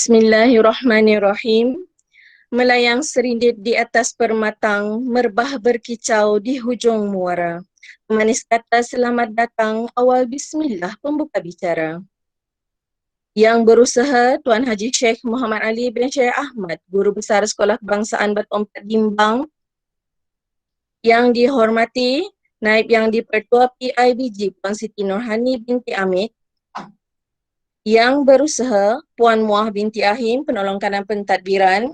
Bismillahirrahmanirrahim. Melayang serindit di atas permatang, merbah berkicau di hujung muara. Pemanis kata selamat datang, awal bismillah pembuka bicara. Yang berusaha Tuan Haji Sheikh Muhammad Ali bin Syekh Ahmad, Guru Besar Sekolah Kebangsaan Batu Empat Gimbang. Yang dihormati Naib Yang di-Pertua PIBG Puan Siti Nurhani binti Amit. Yang berusaha Puan Muah binti Ahim, penolong kanan pentadbiran.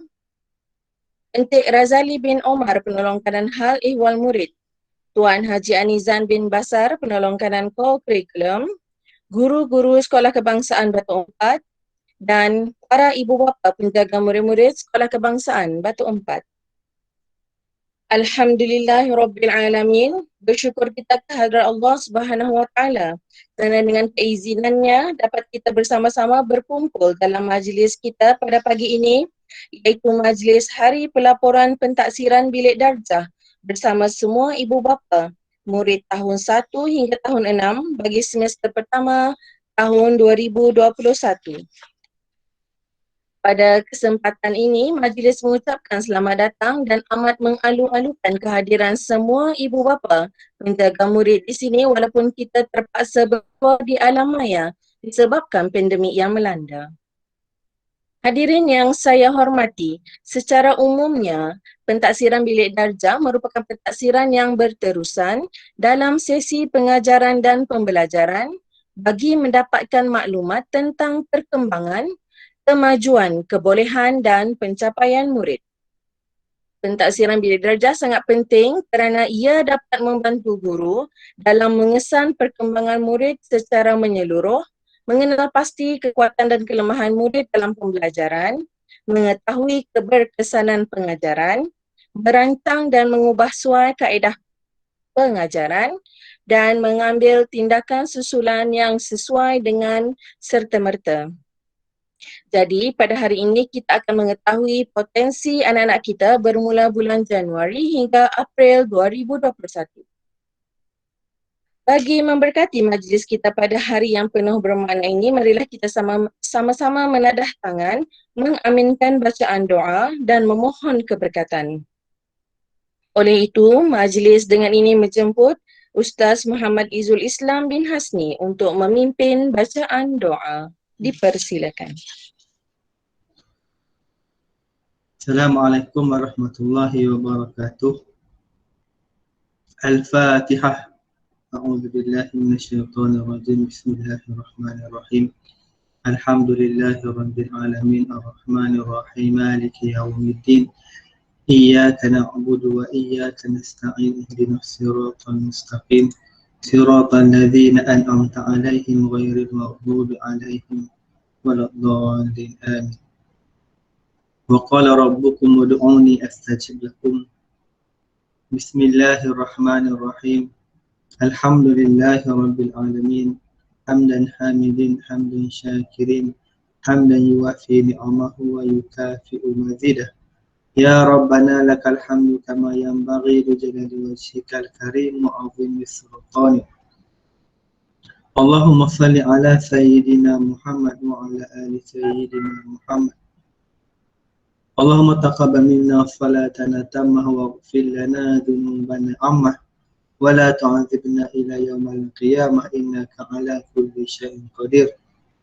Entik Razali bin Omar, penolong kanan hal ihwal murid. Tuan Haji Anizan bin Basar, penolong kanan co-curriculum. Guru-guru Sekolah Kebangsaan Batu Empat dan para ibu bapa penjaga murid-murid Sekolah Kebangsaan Batu Empat. Alhamdulillahirrabbilalamin. Bersyukur kita kehadrat Allah Subhanahu Wa Taala kerana dengan keizinannya dapat kita bersama-sama berkumpul dalam majlis kita pada pagi ini, iaitu majlis Hari Pelaporan Pentaksiran Bilik Darjah bersama semua ibu bapa murid tahun 1 hingga tahun 6 bagi semester pertama tahun 2021. Pada kesempatan ini, majlis mengucapkan selamat datang dan amat mengalu-alukan kehadiran semua ibu bapa menjaga murid di sini walaupun kita terpaksa berada di alam maya disebabkan pandemik yang melanda. Hadirin yang saya hormati, secara umumnya, pentaksiran bilik darjah merupakan pentaksiran yang berterusan dalam sesi pengajaran dan pembelajaran bagi mendapatkan maklumat tentang perkembangan, kemajuan, kebolehan dan pencapaian murid. Pentaksiran bilik darjah sangat penting kerana ia dapat membantu guru dalam mengesan perkembangan murid secara menyeluruh, mengenal pasti kekuatan dan kelemahan murid dalam pembelajaran, mengetahui keberkesanan pengajaran, merancang dan mengubah suai kaedah pengajaran dan mengambil tindakan susulan yang sesuai dengan serta-merta. Jadi pada hari ini kita akan mengetahui potensi anak-anak kita bermula bulan Januari hingga April 2021. Bagi memberkati majlis kita pada hari yang penuh bermakna ini, marilah kita sama-sama menadah tangan, mengaminkan bacaan doa dan memohon keberkatan. Oleh itu, majlis dengan ini menjemput Ustaz Muhammad Izul Islam bin Hasni untuk memimpin bacaan doa. Dipersilakan. Assalamualaikum warahmatullahi wabarakatuh. Al-Fatihah. A'udzu billahi minasyaitonir rajim. Bismillahirrahmanirrahim. Alhamdulillahirabbil alamin arrahmanir rahim maliki yaumiddin. Iyyaka na'budu wa iyyaka nasta'in ihdinas siratal mustaqim. Siratal ladzina an'amta 'alaihim ghairil maghdubi 'alaihim waladdallin. Amin. وقال ربكم ادعوني أستجب لكم. بسم الله الرحمن الرحيم. الحمد لله رب العالمين. حمدا حامدين حمدا شاكرين حمدا يوافي نعمه ويكافئ مزيده. يا ربنا لك الحمد كما ينبغي لجلال وجهك الكريم وعظيم سلطانك. اللهم صل على سيدنا محمد وعلى آل سيدنا محمد. اللهم تقبل منا صلاتنا تامة واغفر لنا ذنوبنا عامة ولا تعذبنا إلى يوم القيامة إنك على كل شيء قدير.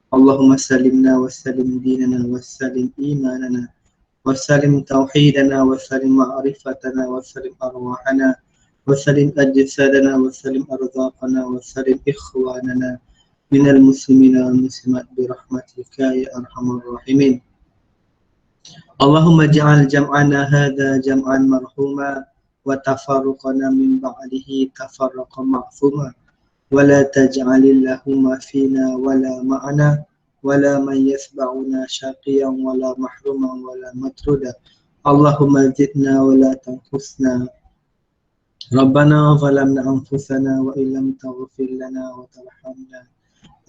اللهم سلمنا وسلم ديننا وسلم إيماننا وسلم توحيدنا وسلم معرفتنا وسلم أرواحنا وسلم أجسادنا وسلم أرزاقنا وسلم إخواننا من المسلمين والمسلمات برحمتك يا أرحم الراحمين. اللهم اجعل جمعنا هذا جمعا مرحوما وتفرقنا من بعده تفرقا معصوما ولا تجعل اللهم فينا ولا معنا ولا من يتبعنا شقيا ولا محروما ولا مطرودا. اللهم زدنا ولا تنقصنا. ربنا ظلمنا أنفسنا وإن لم تغفر لنا وترحمنا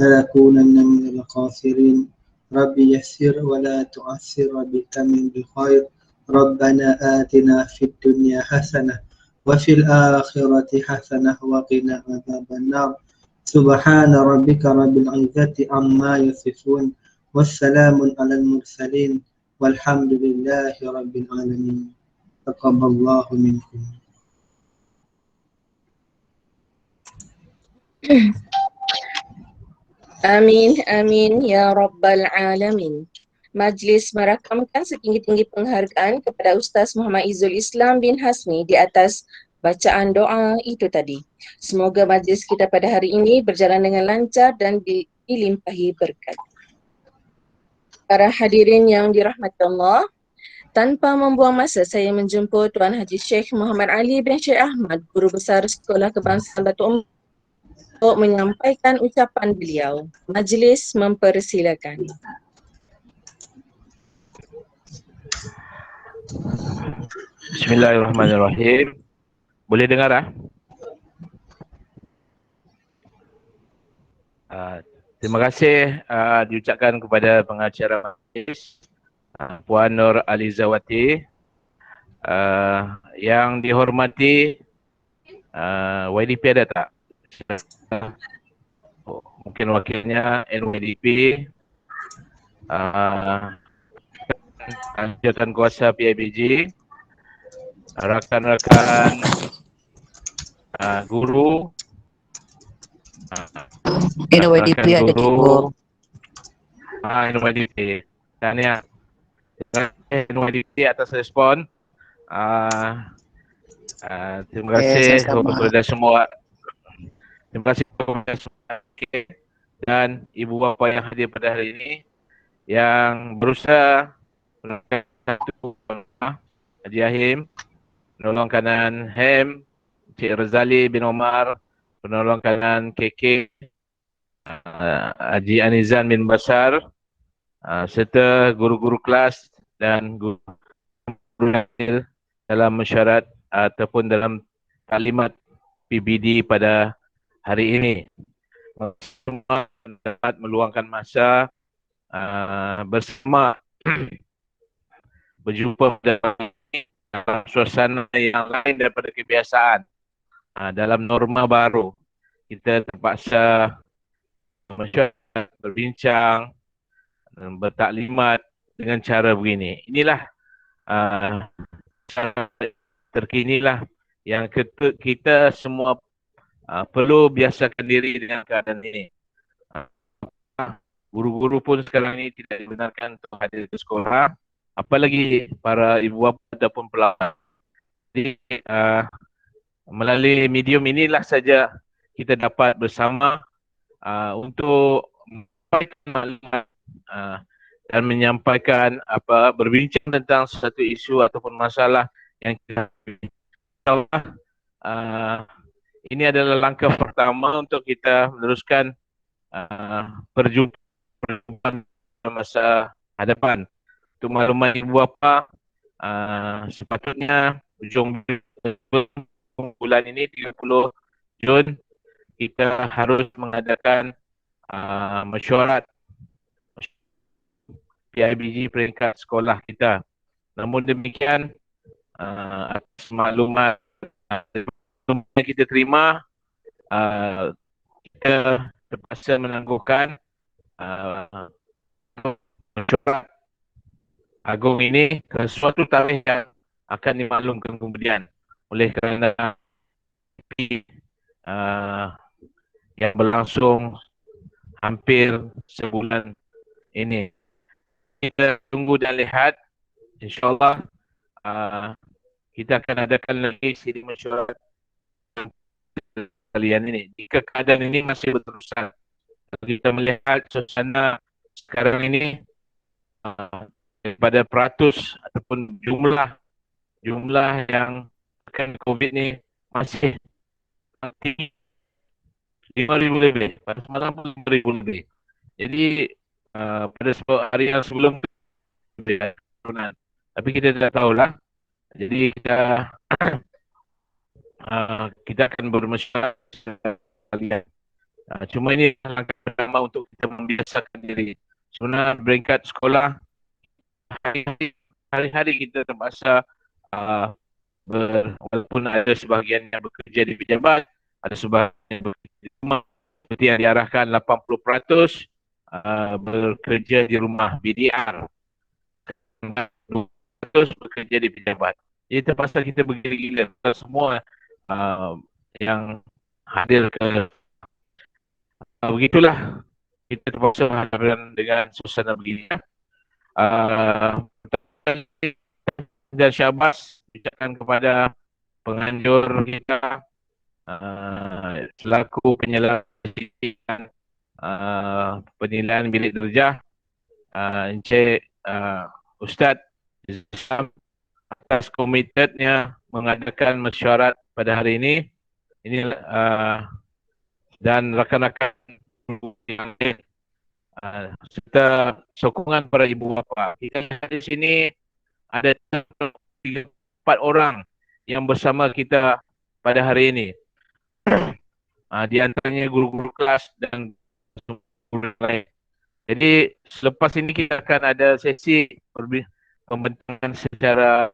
لنكونن من الخاسرين. ربي يسر ولا تعسر بتمن بخير. ربنا آتنا في الدنيا حسنة وفي الآخرة حسنة وقنا عذاب النار. سبحان ربك رب العزة عما يصفون wassalamun alal mursalin walhamdulillahi rabbil alamin. Taqabbalallahu minkum. Amin, amin, ya Rabbal Alamin. Majlis merakamkan setinggi-tinggi penghargaan kepada Ustaz Muhammad Izzul Islam bin Hasmi di atas bacaan doa itu tadi. Semoga majlis kita pada hari ini berjalan dengan lancar dan dilimpahi berkat. Para hadirin yang dirahmati Allah, tanpa membuang masa, saya menjemput Tuan Haji Sheikh Muhammad Ali bin Sheikh Ahmad, Guru Besar Sekolah Kebangsaan Batu Umpang, untuk menyampaikan ucapan beliau. Majlis mempersilakan. Bismillahirrahmanirrahim. Boleh dengar ah? Terima kasih diucapkan kepada pengacara majlis Puan Nur Alizawati, yang dihormati YDP ada tak? Mungkin wakilnya NYDP, jawatan kuasa PIBG, rakan-rakan guru, NYDP ada cikgu. NYDP. Dan ya, NYDP atas respon. Terima kasih kepada semua. Terima kasih kepada semua dan ibu bapa yang hadir pada hari ini yang berusaha menolong satu Haji Ahim, penolong kanan Hem, Cik Razali bin Omar, penolong kanan KK, Haji Anizan bin Bashar, serta guru-guru kelas dan guru dalam mesyuarat ataupun dalam kalimat PBD pada hari ini. Semua dapat meluangkan masa bersama berjumpa dalam suasana yang lain daripada kebiasaan. Dalam norma baru, kita terpaksa mesyuarat, berbincang, bertaklimat dengan cara begini. Inilah terkinilah yang kita semua perlu biasakan diri dengan keadaan ini. Guru-guru pun sekarang ini tidak dibenarkan untuk hadir ke sekolah, apalagi para ibu bapa ataupun pelanggan. Jadi melalui medium inilah saja kita dapat bersama untuk menyampaikan maklumat dan menyampaikan berbincang tentang sesuatu isu ataupun masalah yang kita insyaAllah ini adalah langkah pertama untuk kita meneruskan perjumpaan masa hadapan. Untuk maklumat ibu bapa, sepatutnya hujung bulan ini 30 Jun kita harus mengadakan mesyuarat PIBG peringkat sekolah kita. Namun demikian, atas maklumat yang kita terima, kita terpaksa menangguhkan mesyuarat agung ini ke suatu tarikh yang akan dimaklumkan kemudian. Oleh kerana yang berlangsung hampir sebulan ini, kita tunggu dan lihat. InsyaAllah kita akan adakan lagi sidang mesyuarat kalian ini. Jika keadaan ini masih berterusan, kita melihat suasana sekarang ini pada peratus ataupun jumlah yang akan COVID ni masih tinggi, 5,000 lebih. Pada semalam pun 5,000 lebih. Jadi pada hari yang sebelum tapi kita tidak tahulah. Jadi kita akan bermesyuarat kalian. Cuma ini langkah pertama untuk kita membiasakan diri. Sebenarnya peringkat sekolah hari-hari kita terpaksa walaupun ada sebahagian yang bekerja di pejabat, ada sebahagian yang bekerja di rumah, seperti yang diarahkan 80%, bekerja di rumah, BDR. Terus bekerja di pejabat. Jadi terpaksa kita bergila-gila. Semua yang hadir ke begitulah, kita terpaksa hadapkan dengan suasana begini. Dan syabas ucapkan kepada penganjur kita selaku penyelenggara penilaian bilik darjah, Encik Ustaz Islam, atas komitmennya mengadakan mesyuarat pada hari ini. Ini dan rakan-rakan yang lain, serta sokongan para ibu bapa. Kita di sini ada 4 orang yang bersama kita pada hari ini. Di antaranya guru-guru kelas dan guru lain. Jadi selepas ini kita akan ada sesi pembentangan secara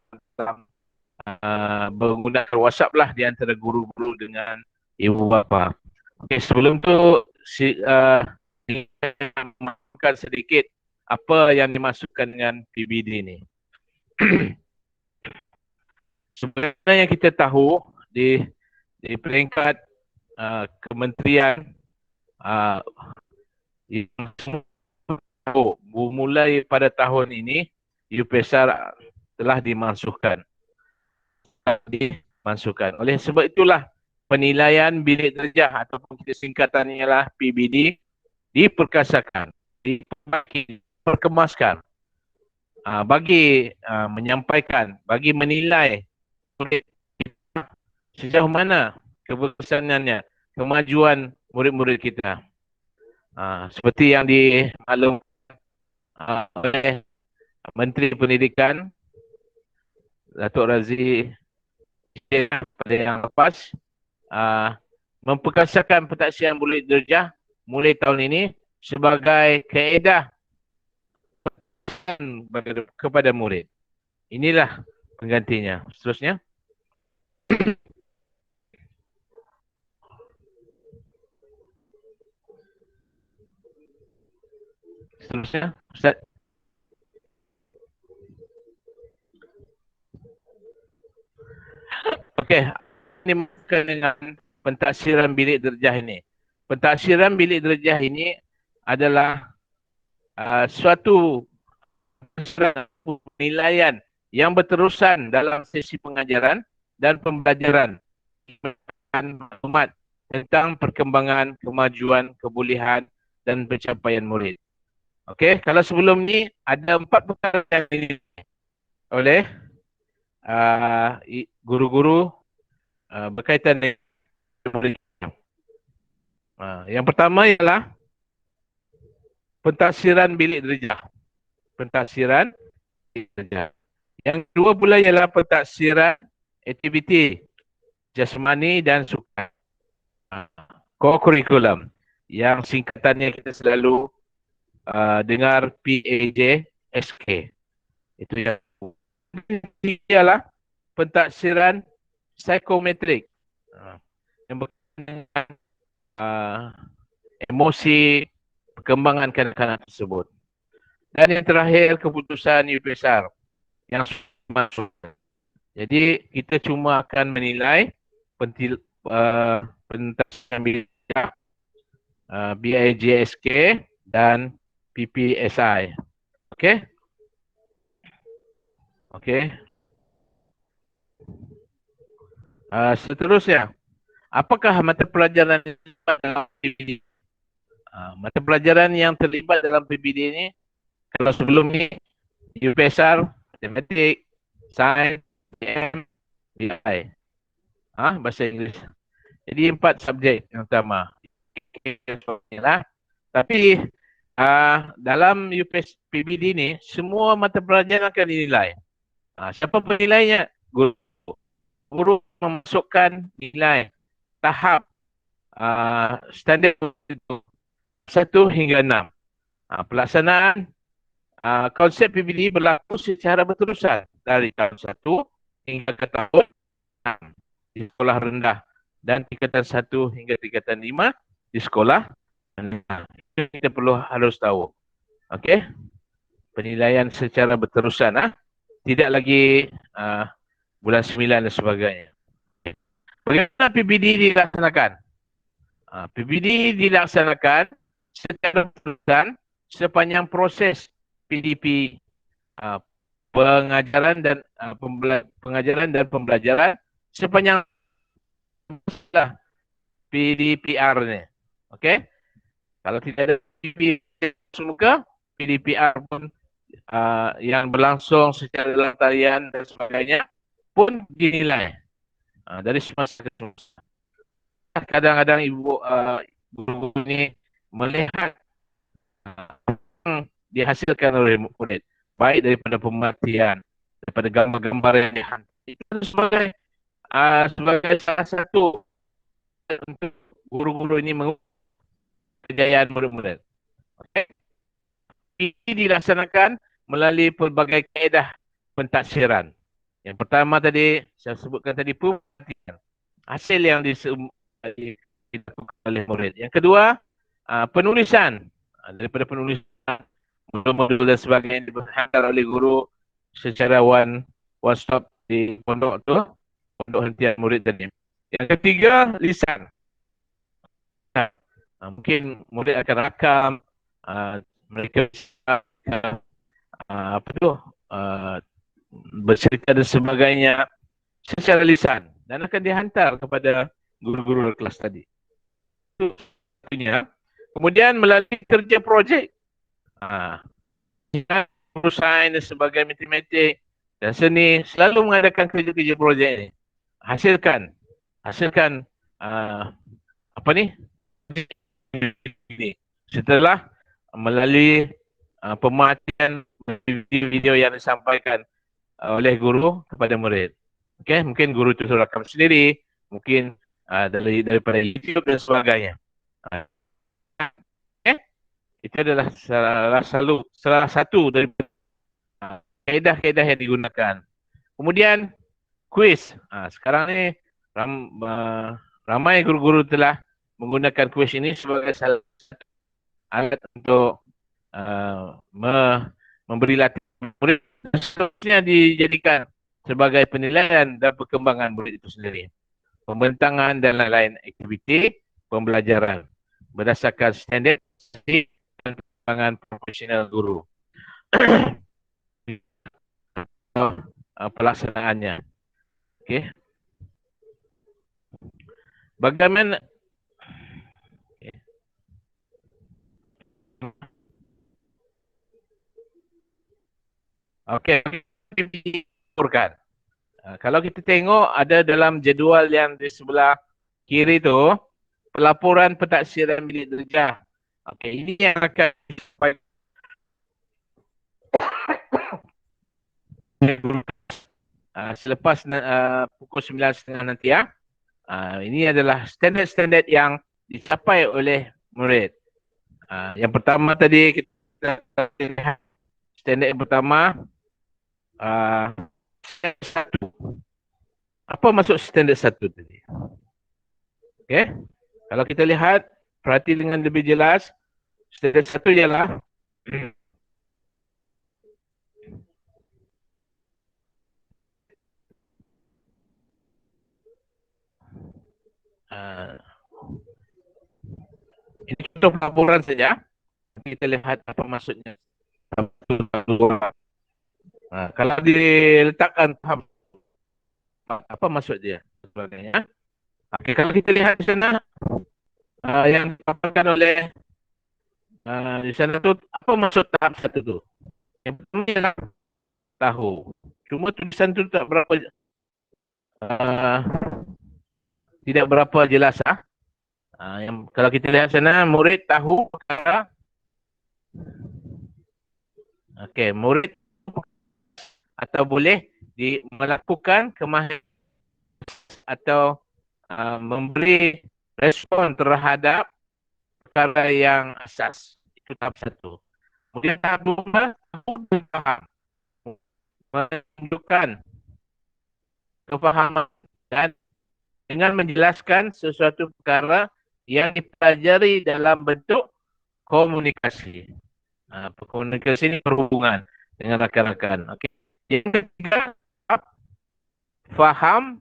menggunakan WhatsApp lah di antara guru-guru dengan ibu bapa. Okey, sebelum tu makan sedikit apa yang dimaksudkan dengan PBD ni. Sebenarnya kita tahu di peringkat kementerian mulai pada tahun ini UPSR telah dimasukkan. Oleh sebab itulah penilaian bilik darjah ataupun kita singkatannya ialah PBD diperkasakan, diperkemaskan bagi menyampaikan, bagi menilai sejauh mana keberkesanannya, kemajuan murid-murid kita. Seperti yang dimaklumkan oleh Menteri Pendidikan Datuk Razli pada yang lepas, memperkasakan pentaksiran bilik darjah mulai tahun ini sebagai kaedah kepada murid. Inilah penggantinya. Seterusnya. Seterusnya, Ustaz. Okey, ini berkaitan dengan pentaksiran bilik darjah ini. Pentaksiran bilik darjah ini adalah suatu penilaian yang berterusan dalam sesi pengajaran dan pembelajaran maklumat tentang perkembangan, kemajuan, kebolehan dan pencapaian murid. Okey, kalau sebelum ni ada 4 perkara yang dinilai oleh guru-guru berkaitan dengan murid. Yang pertama ialah pentaksiran bilik darjah. Pentaksiran bilik darjah. Yang kedua pula ialah pentaksiran aktiviti jasmani dan sukan. Co-curriculum yang singkatannya kita selalu dengar PAJSK. Itu yang ialah pentaksiran psikometrik yang berkaitan dengan emosi perkembangan kanak-kanak tersebut. Dan yang terakhir, keputusan UPSR yang masuk. Jadi kita cuma akan menilai pentaksiran bilik darjah BIJSK dan PPSI. Okey? Okey. Seterusnya, apakah mata pelajaran yang terlibat dalam PBD? Mata pelajaran yang terlibat dalam PBD ini, kalau sebelum ni UPSR, matematik, sains, PM, BI. Bahasa Inggeris. Jadi 4 subjek yang utama. Tapi dalam PBD ni, semua mata pelajaran akan dinilai. Siapa penilainya? Guru. Guru memasukkan nilai tahap standard itu 1 hingga 6. Pelaksanaan konsep PBD berlaku secara berterusan dari tahun 1 hingga ke tahun 6 di sekolah rendah dan tingkatan 1 hingga tingkatan 5 di sekolah rendah. kita harus tahu. Okey? Penilaian secara berterusan. Tidak lagi bulan 9 dan sebagainya. Bagaimana PBD dilaksanakan? PBD dilaksanakan secara berterusan sepanjang proses PDP pengajaran dan pembelajaran sepanjang PDPR ni. Okey? Kalau tidak ada PDP semuka, PDPR pun yang berlangsung secara dalam talian dan sebagainya pun dinilai dari semasa ke semasa. Kadang-kadang ibu guru ini melihat dihasilkan oleh murid, baik daripada pemerhatian, daripada gambar-gambar yang dihantar. Itu sebagai salah satu untuk guru-guru ini mengukur kejayaan murid-murid. Okay. Ini dilaksanakan melalui pelbagai kaedah pentaksiran. Yang pertama tadi, saya sebutkan tadi, pemerhatian. Hasil yang dilakukan oleh murid. Yang kedua, penulisan. Daripada penulisan, modul-modul dan sebagainya dihantar oleh guru secara one stop di pondok tu, pondok hentian murid tadi. Yang ketiga, lisan. Mungkin murid akan rakam, mereka bercerita dan sebagainya secara lisan dan akan dihantar kepada guru-guru kelas tadi. Itu artinya. Kemudian melalui kerja projek, sains dan sebagainya, matematik dan seni, selalu mengadakan kerja-kerja projek ini. Hasilkan setelah melalui pemerhatian video yang disampaikan oleh guru kepada murid. Okey, mungkin guru itu rakam sendiri, mungkin daripada YouTube dan sebagainya. Itu adalah salah satu dari kaedah-kaedah yang digunakan. Kemudian kuis. Sekarang ni ramai guru-guru telah menggunakan kuis ini sebagai salah satu alat untuk memberi latihan murid. Seterusnya dijadikan sebagai penilaian dan perkembangan murid itu sendiri. Pembentangan dan lain-lain aktiviti pembelajaran berdasarkan standard dan perkembangan profesional guru. Pelaksanaannya. Okey. Bagaimana dilaporkan. Kalau kita tengok ada dalam jadual yang di sebelah kiri tu, pelaporan pentaksiran bilik darjah. Okey, ini yang akan selepas pukul 9.30 nanti ya. Ini adalah standard-standard yang dicapai oleh murid. Yang pertama tadi kita lihat standard yang pertama, standard 1. Apa maksud standard 1 tadi? Okey. Kalau kita lihat, perhati dengan lebih jelas, standard 1 ialah ini contoh pelaporan saja. Kita lihat apa maksudnya. Kalau diletakkan apa maksud dia sebagainya. Okay, kalau kita lihat di sana yang dipaparkan oleh di sana tu, apa maksud tahap 1 tu? Yang pertama ialah tahu. Cuma tulisan tu tak berapa tidak berapa jelas yang kalau kita lihat sana, murid tahu perkara. Okey, murid atau boleh melakukan kemahiran atau memberi respon terhadap perkara yang asas. Itu tahap 1. Kemudian tahap 2, faham. Menunjukkan kefahaman dan dengan menjelaskan sesuatu perkara yang dipelajari dalam bentuk komunikasi. Komunikasi ini berhubungan dengan rakan-rakan. Okey. Yang ketiga, faham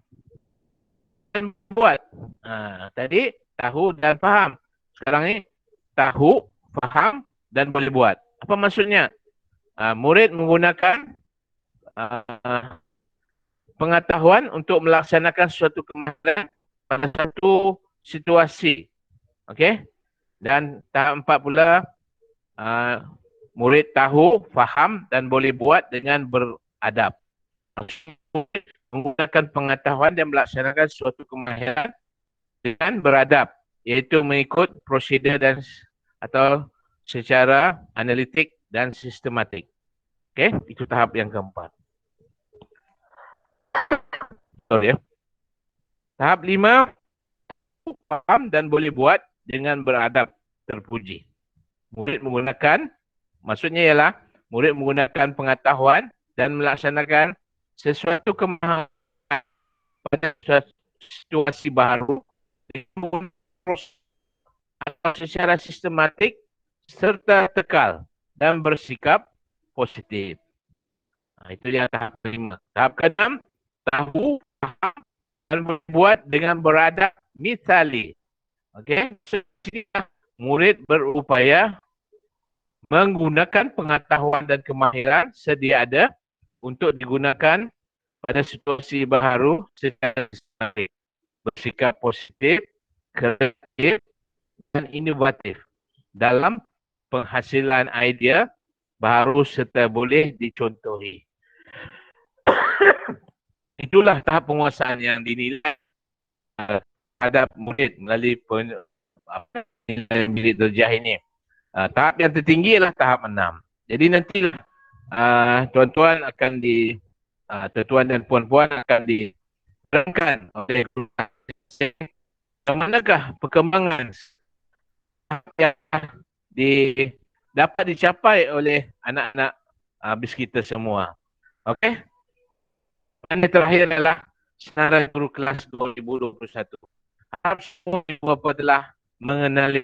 dan buat. Tadi tahu dan faham. Sekarang ni tahu, faham dan boleh buat. Apa maksudnya? Murid menggunakan pengetahuan untuk melaksanakan suatu kemahiran pada satu situasi. Okey? Dan tahap 4 pula, murid tahu, faham dan boleh buat dengan beradab. Murid menggunakan pengetahuan dan melaksanakan suatu kemahiran dengan beradab, iaitu mengikut prosedur dan atau secara analitik dan sistematik. Okey, itu tahap yang keempat. Sorry ya. Tahap 5, faham dan boleh buat dengan beradab, terpuji. Murid menggunakan, maksudnya ialah murid menggunakan pengetahuan dan melaksanakan sesuatu kemahiran pada situasi baru atau secara sistematik serta tekal dan bersikap positif. Itu dia tahap kelima. Tahap keenam, tahu, faham dan berbuat dengan beradab misali. Okey, murid berupaya menggunakan pengetahuan dan kemahiran sedia ada untuk digunakan pada situasi baru secara sistematik, bersikap positif, kreatif dan inovatif dalam penghasilan idea baru serta boleh dicontohi. Itulah tahap penguasaan yang dinilai terhadap murid melalui penilaian bilik darjah ini. Tahap yang tertinggi adalah tahap 6. Jadi nanti tuan-tuan akan tuan-tuan dan puan-puan akan diterangkan oleh guru manakah perkembangan yang dapat dicapai oleh anak-anak habis kita semua. Okey? Dan yang terakhir adalah senarai guru kelas 2021. Harap semua ibu bapa telah mengenali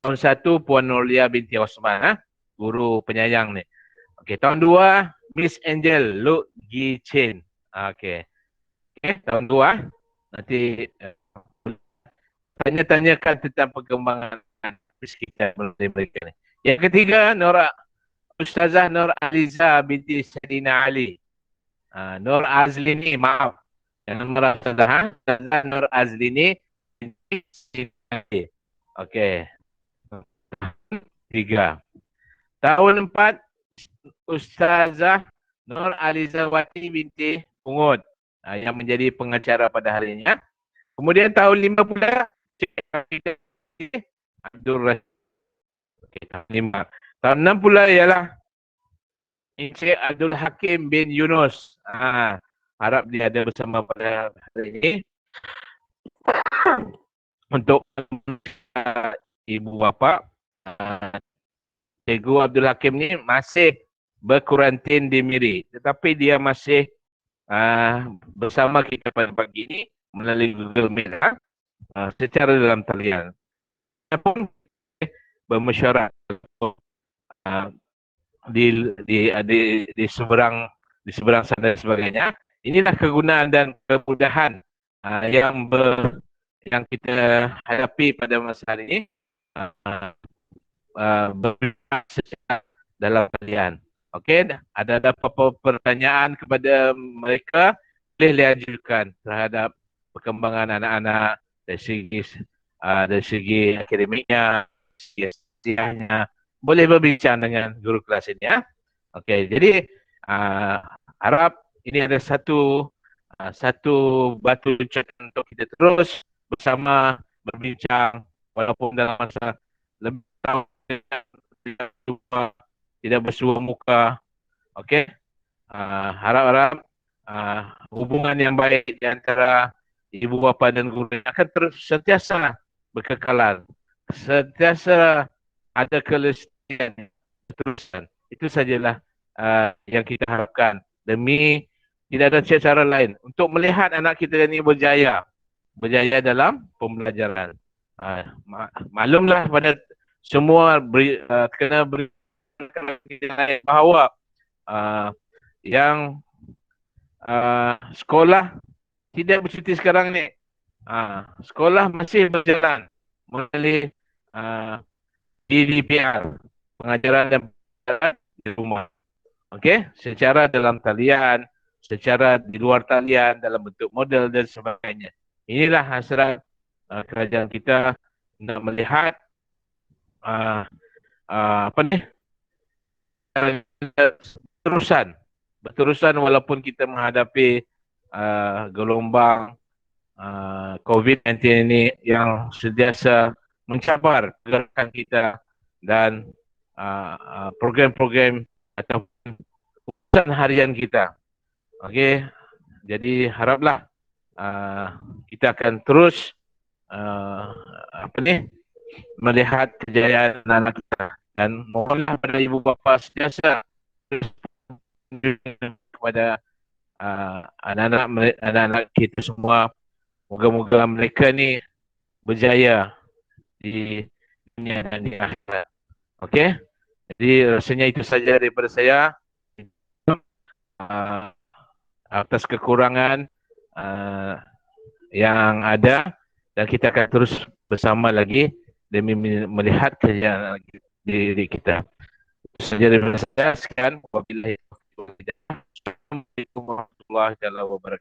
tahun 1 Puan Nurlia binti Osman, guru penyayang ni. Okey, tahun 2 Miss Angel Lu Gi Chen. Okey. Okey, tahun 2 nanti tanya-tanyakan tentang perkembangan kita melalui mereka ni. Yang ketiga, Ustazah Nur Aliza binti Saidina Ali. Nur Azlini, maaf. Jangan marah Ustazah. Ustazah Nur Azlini binti Saidina Ali. Okey. 3. Tahun 4, Ustazah Nur Alizawati binti Pungut yang menjadi pengacara pada harinya. Kemudian tahun 5 pula Cik Abdul Rashid. Okey, tahun 5. Tahun 6 pula ialah Encik Abdul Hakim bin Yunus. Harap dia ada bersama pada hari ini untuk ibu bapa. Cikgu Abdul Hakim ni masih berkuarantin di Miri, tetapi dia masih bersama kita pada pagi ini melalui Google Meet secara dalam talian. Dia pun bermesyuarat di seberang sana dan sebagainya. Inilah kegunaan dan kemudahan yang kita hadapi pada masa hari ini. Secara dalam talian. Okey, ada apa-apa pertanyaan kepada mereka, boleh diajukan terhadap perkembangan anak-anak dari segi akademiknya, sisinya. Boleh berbincang dengan guru kelas ini ya. Okey, jadi harap ini ada satu batu loncatan untuk kita terus bersama berbincang walaupun dalam masa lebih tahun tidak bersua muka. Okey. Harap-harap hubungan yang baik di antara ibu bapa dan guru akan terus sentiasa berkekalan. Sentiasa ada kelestarian terusan. Itu sajalah yang kita harapkan. Demi tidak ada cara lain untuk melihat anak kita ini berjaya dalam pembelajaran. Maklumlah pada semua kena beri bahawa yang sekolah tidak bercuti sekarang ni. Sekolah masih berjalan melalui DDPR, pengajaran dan pembelajaran di rumah. Okey, secara dalam talian, secara di luar talian, dalam bentuk model dan sebagainya. Inilah hasrat kerajaan kita untuk melihat berterusan walaupun kita menghadapi gelombang COVID-19 ini yang sentiasa mencabar gerakan kita dan program-program atau keputusan harian kita. Okey, jadi haraplah kita akan terus melihat kejayaan anak kita dan mohonlah pada ibu bapa sentiasa kepada anak-anak kita semua, moga-moga mereka ni berjaya di dunia dan di akhirat. Okey, jadi rasanya itu saja daripada saya. Atas kekurangan yang ada, dan kita akan terus bersama lagi demi melihat kejayaan diri kita. Itu saja daripada saya. Sekian. Wabillahi taufiq wal hidayah. Assalamualaikum warahmatullahi wabarakatuh.